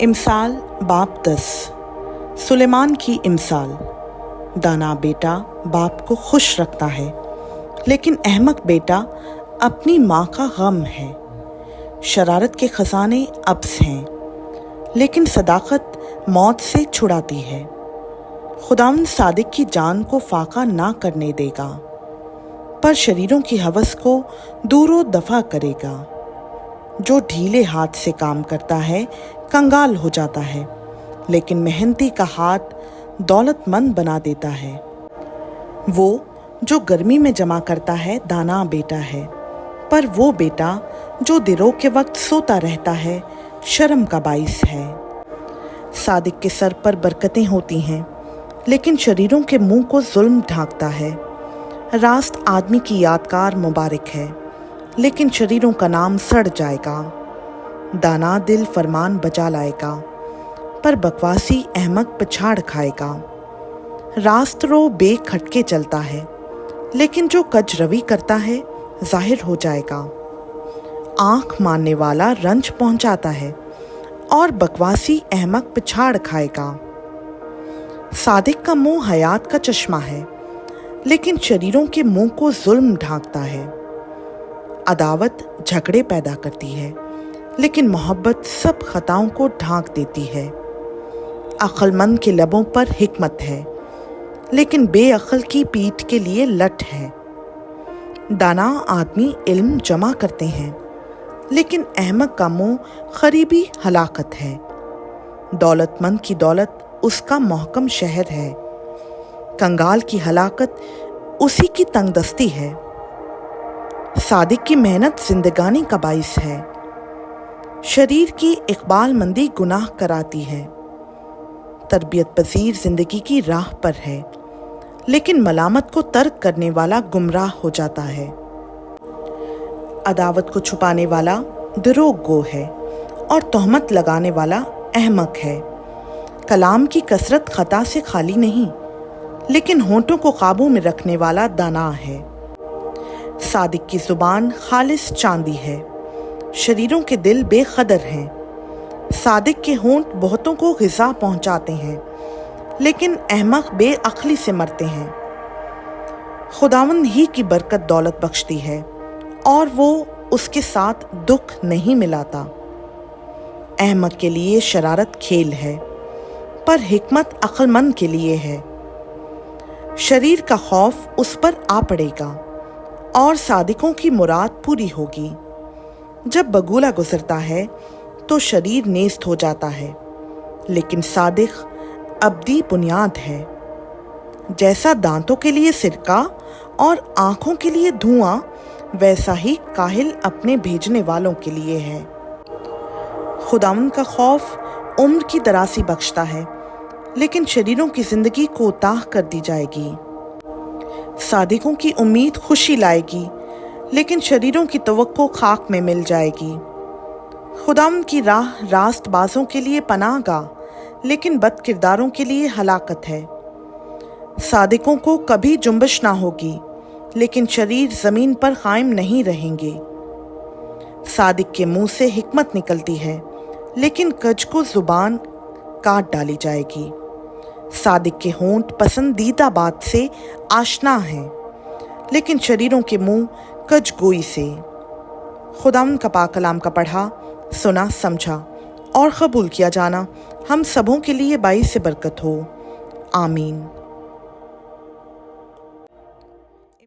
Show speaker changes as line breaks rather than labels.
इमसाल बाप 10। सुलेमान की इमसाल। दाना बेटा बाप को खुश रखता है, लेकिन अहमक बेटा अपनी माँ का गम है। शरारत के खजाने अब्स हैं, लेकिन सदाकत मौत से छुड़ाती है। खुदावंद सादिक की जान को फाका ना करने देगा, पर शरीरों की हवस को दूरो दफा करेगा। जो ढीले हाथ से काम करता है कंगाल हो जाता है, लेकिन मेहनती का हाथ दौलतमंद बना देता है। वो जो गर्मी में जमा करता है दाना बेटा है, पर वो बेटा जो दिरों के वक्त सोता रहता है शर्म का बाइस है। सादिक के सर पर बरकतें होती हैं, लेकिन शरीरों के मुंह को जुल्म ढांकता है। रास्त आदमी की यादगार मुबारक है, लेकिन शरीरों का नाम सड़ जाएगा। दाना दिल फरमान बजा लाएगा, पर बकवासी अहमक पछाड़ खाएगा। रास्त रो बेखटके चलता है, लेकिन जो कजरवी करता है जाहिर हो जाएगा। आंख मारने वाला रंज पहुंचाता है, और बकवासी अहमक पछाड़ खाएगा। सादिक का मुंह हयात का चश्मा है, लेकिन शरीरों के मुंह को जुल्म ढांकता है। अदावत झगड़े पैदा करती है, लेकिन मोहब्बत सब खताओं को ढांक देती है। अक्लमंद के लबों पर हिकमत है, लेकिन बेअक्ल की पीठ के लिए लठ है। दाना आदमी इल्म जमा करते हैं, लेकिन अहमक का मुंह खरीबी हलाकत है। दौलतमंद की दौलत उसका मोहकम शहर है, कंगाल की हलाकत उसी की तंगदस्ती है। सादिक की मेहनत जिंदगानी का बाइस है। शरीर की इकबाल मंदी गुनाह कराती है। तरबियत पजीर जिंदगी की राह पर है, लेकिन मलामत को तर्क करने वाला गुमराह हो जाता है। अदावत को छुपाने वाला दिरोग गो है, और तोहमत लगाने वाला अहमक है। कलाम की कसरत खता से खाली नहीं, लेकिन होंठों को काबू में रखने वाला दाना है। सादिक की जुबान खालिस चांदी है, शरीरों के दिल बेखदर हैं। सादिक के होंठ बहुतों को ग़िज़ा पहुंचाते हैं, लेकिन अहमक बेअक्ली से मरते हैं। खुदावंद ही की बरकत दौलत बख्शती है, और वो उसके साथ दुख नहीं मिलाता। अहमक के लिए शरारत खेल है, पर हिकमत अक्लमंद के लिए है। शरीर का खौफ उस पर आ पड़ेगा, और सादिकों की मुराद पूरी होगी। जब बगुला गुजरता है तो शरीर नेस्त हो जाता है, लेकिन सादिक अब्दी बुनियाद है। जैसा दांतों के लिए सिरका और आंखों के लिए धुआं, वैसा ही काहिल अपने भेजने वालों के लिए है। खुदावंद का खौफ उम्र की दरासी बख्शता है, लेकिन शरीरों की जिंदगी कोताह कर दी जाएगी। सादिकों की उम्मीद खुशी लाएगी, लेकिन शरीरों की तवक्को खाक में मिल जाएगी। खुदावंद की राह रास्त बाजों के लिए पनाहगाह, लेकिन बद किरदारों के लिए हलाकत है। सादिकों को कभी जुम्बश ना होगी, लेकिन शरीर जमीन पर कायम नहीं रहेंगे। सादिक के मुंह से हिकमत निकलती है, लेकिन कज को जुबान काट डाली जाएगी। सादिक के होंठ पसंदीदा बात से आशना हैं, लेकिन शरीरों के मुंह कज गोई से। खुदावंद का पाक कलाम का पढ़ा, सुना, समझा और कबूल किया जाना हम सबों के लिए बाइस से बरकत हो। आमीन।